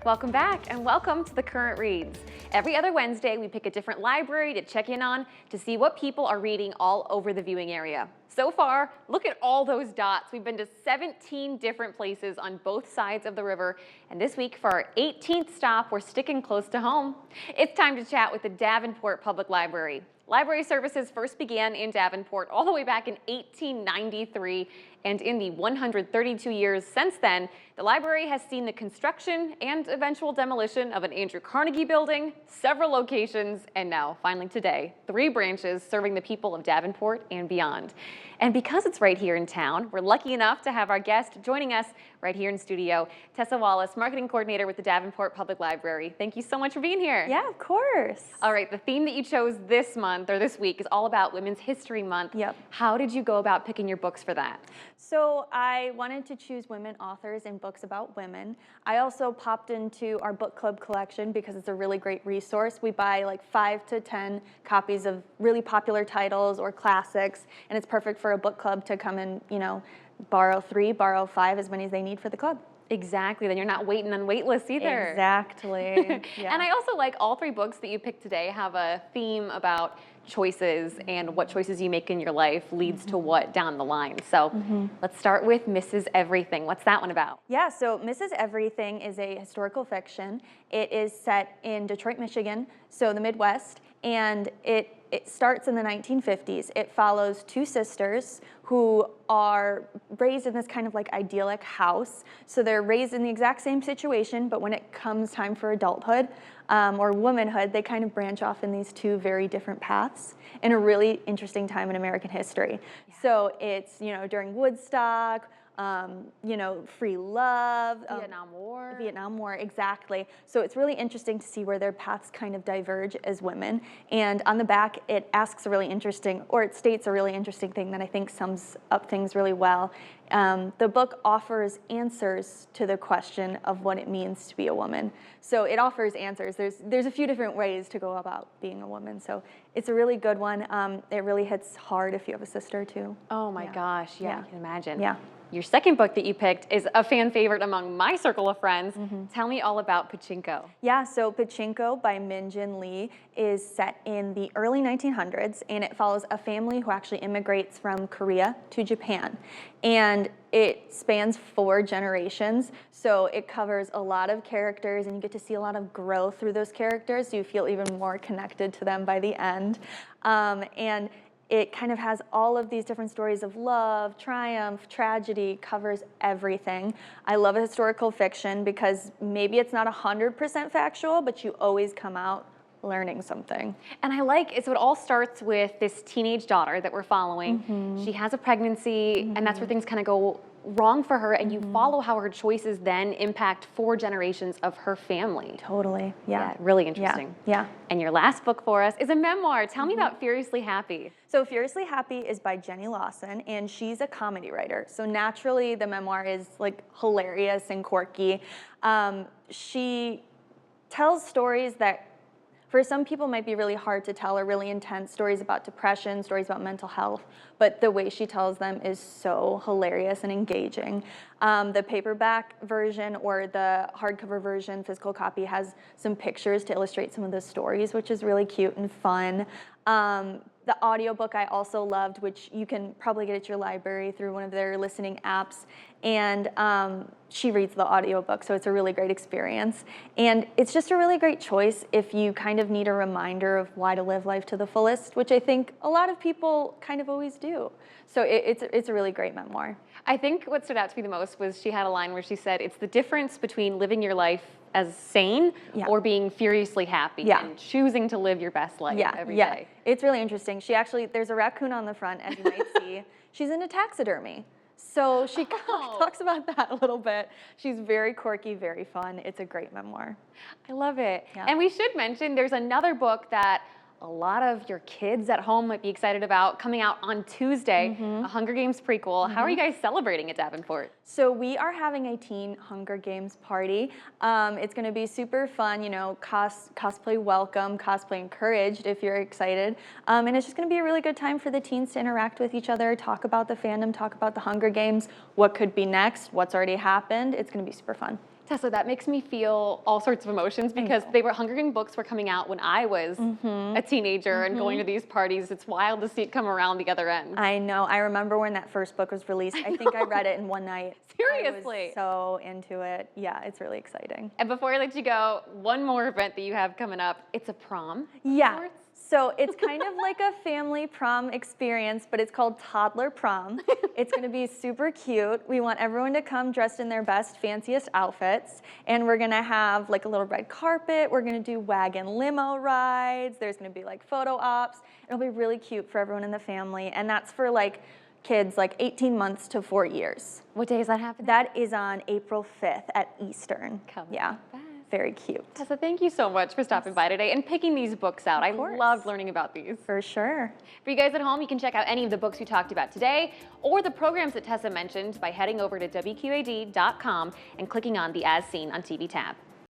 welcome back and welcome to The Current Reads. Every other Wednesday, we pick a different library to check in on to see what people are reading all over the viewing area. So far, look at all those dots. We've been to 17 different places on both sides of the river, and this week for our 18th stop, we're sticking close to home. It's time to chat with the Davenport Public Library. Library services first began in Davenport all the way back in 1893, and in the 132 years since then, the library has seen the construction and eventual demolition of an Andrew Carnegie building, several locations, and now, finally today, 3 branches serving the people of Davenport and beyond. And because it's right here in town, we're lucky enough to have our guest joining us right here in studio, Tessa Wallace, Marketing Coordinator with the Davenport Public Library. Thank you so much for being here. Yeah, of course. All right, the theme that you chose this month, or this week, is all about Women's History Month. Yep. How did you go about picking your books for that? So I wanted to choose women authors and books about women. I also popped into our book club collection because it's a really great resource. We buy like 5 to 10 copies of really popular titles or classics, and it's perfect for a book club to come and, borrow 3, borrow 5, as many as they need for the club. Exactly, then you're not waiting on wait lists either. Exactly. Yeah. And I also like all 3 books that you picked today have a theme about choices and what choices you make in your life leads to what down the line. So let's start with Mrs. Everything. What's that one about? Yeah, so Mrs. Everything is a historical fiction. It is set in Detroit, Michigan, so the Midwest, and it starts in the 1950s. It follows 2 sisters who are raised in this kind of like idyllic house. So they're raised in the exact same situation, but when it comes time for adulthood or womanhood, they kind of branch off in these 2 very different paths in a really interesting time in American history. Yeah. So it's, during Woodstock, free love. Vietnam War, exactly. So it's really interesting to see where their paths kind of diverge as women. And on the back, it asks a really interesting, or it states a really interesting thing that I think sums up things really well. The book offers answers to the question of what it means to be a woman. So it offers answers. There's a few different ways to go about being a woman. So it's a really good one. It really hits hard if you have a sister too. Oh my gosh, yeah, I can imagine. Yeah. Your second book that you picked is a fan favorite among my circle of friends. Tell me all about Pachinko. Yeah, so Pachinko by Min Jin Lee is set in the early 1900s, and it follows a family who actually immigrates from Korea to Japan. And it spans 4 generations, so it covers a lot of characters, and you get to see a lot of growth through those characters, so you feel even more connected to them by the end. And it kind of has all of these different stories of love, triumph, tragedy, covers everything. I love a historical fiction because maybe it's not 100% factual, but you always come out learning something. And I like it, so it all starts with this teenage daughter that we're following. She has a pregnancy, and that's where things kind of go wrong for her, and you follow how her choices then impact 4 generations of her family. Totally, yeah. Really interesting. Yeah. And your last book for us is a memoir. Tell me about Furiously Happy. So Furiously Happy is by Jenny Lawson, and she's a comedy writer. So naturally, the memoir is like hilarious and quirky. She tells stories that for some people might be really hard to tell, or really intense stories about depression, stories about mental health, but the way she tells them is so hilarious and engaging. The paperback version or the hardcover version, physical copy, has some pictures to illustrate some of the stories, which is really cute and fun. The audiobook I also loved, which you can probably get at your library through one of their listening apps, and she reads the audiobook, so it's a really great experience. And it's just a really great choice if you kind of need a reminder of why to live life to the fullest, which I think a lot of people kind of always do. So it's a really great memoir. I think what stood out to me the most was she had a line where she said, it's the difference between living your life as sane or being furiously happy and choosing to live your best life every day. It's really interesting. There's a raccoon on the front, as you might see. She's into taxidermy. So she talks about that a little bit. She's very quirky, very fun. It's a great memoir. I love it. Yeah. And we should mention there's another book that a lot of your kids at home might be excited about coming out on Tuesday, a Hunger Games prequel. How are you guys celebrating at Davenport? So we are having a teen Hunger Games party. It's going to be super fun, cosplay welcome, cosplay encouraged if you're excited. And it's just going to be a really good time for the teens to interact with each other, talk about the fandom, talk about the Hunger Games, what could be next, what's already happened. It's going to be super fun. Tessa, that makes me feel all sorts of emotions because they were Hunger Games books were coming out when I was a teenager and going to these parties. It's wild to see it come around the other end. I know. I remember when that first book was released. I think I read it in one night. Seriously. I was so into it. Yeah, it's really exciting. And before I let you go, one more event that you have coming up. It's a prom. Yeah. sorts? So it's kind of like a family prom experience, but it's called Toddler Prom. It's gonna be super cute. We want everyone to come dressed in their best, fanciest outfits. And we're gonna have like a little red carpet. We're gonna do wagon limo rides. There's gonna be like photo ops. It'll be really cute for everyone in the family. And that's for like kids like 18 months to 4 years. What day is that happening? That is on April 5th at Eastern. Coming Yeah. fast. Very cute. Tessa, thank you so much for stopping by today and picking these books out. I course. loved learning about these. For sure. For you guys at home, you can check out any of the books we talked about today or the programs that Tessa mentioned by heading over to WQAD.com and clicking on the As Seen on TV tab.